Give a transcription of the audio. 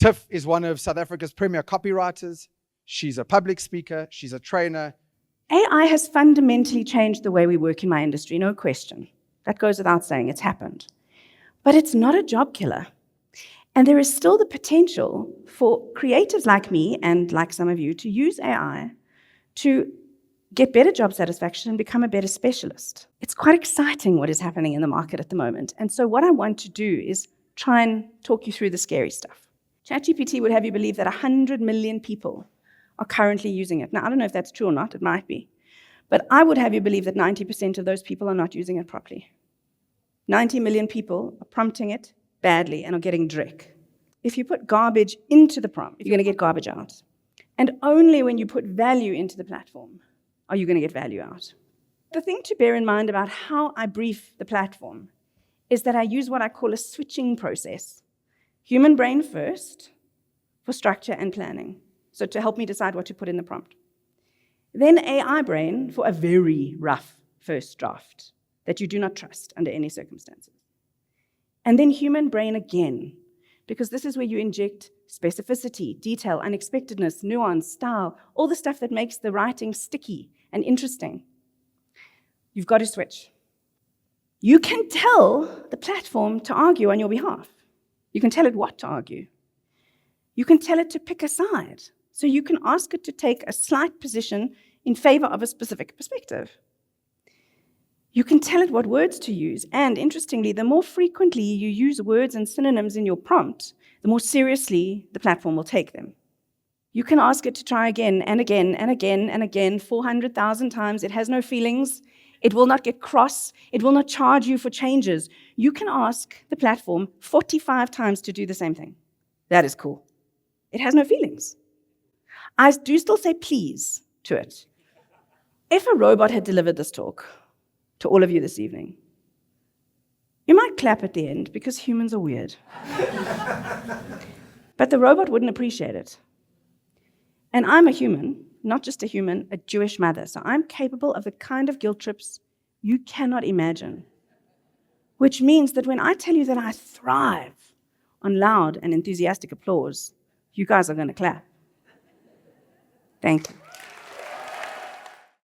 Tiff is one of South Africa's premier copywriters. She's a public speaker. She's a trainer. AI has fundamentally changed the way we work in my industry, no question. That goes without saying, it's happened. But it's not a job killer. And there is still the potential for creatives like me and like some of you to use AI to get better job satisfaction and become a better specialist. It's quite exciting what is happening in the market at the moment. And so what I want to do is try and talk you through the scary stuff. ChatGPT would have you believe that 100 million people are currently using it. Now, I don't know if that's true or not, it might be. But I would have you believe that 90% of those people are not using it properly. 90 million people are prompting it badly and are getting dreck. If you put garbage into the prompt, you're going to get garbage out. And only when you put value into the platform are you going to get value out. The thing to bear in mind about how I brief the platform is that I use what I call a switching process. Human brain first for structure and planning, so to help me decide what to put in the prompt. Then AI brain for a very rough first draft that you do not trust under any circumstances. And then human brain again, because this is where you inject specificity, detail, unexpectedness, nuance, style, all the stuff that makes the writing sticky and interesting. You've got to switch. You can tell the platform to argue on your behalf. You can tell it what to argue. You can tell it to pick a side. So you can ask it to take a slight position in favor of a specific perspective. You can tell it what words to use. And interestingly, the more frequently you use words and synonyms in your prompt, the more seriously the platform will take them. You can ask it to try again and again and again and again 400,000 times. It has no feelings. It will not get cross. It will not charge you for changes. You can ask the platform 45 times to do the same thing. That is cool. It has no feelings. I do still say please to it. If a robot had delivered this talk to all of you this evening, you might clap at the end because humans are weird. But the robot wouldn't appreciate it. And I'm a human, not just a human, a Jewish mother. So I'm capable of the kind of guilt trips you cannot imagine. Which means that when I tell you that I thrive on loud and enthusiastic applause, you guys are going to clap. Thank you.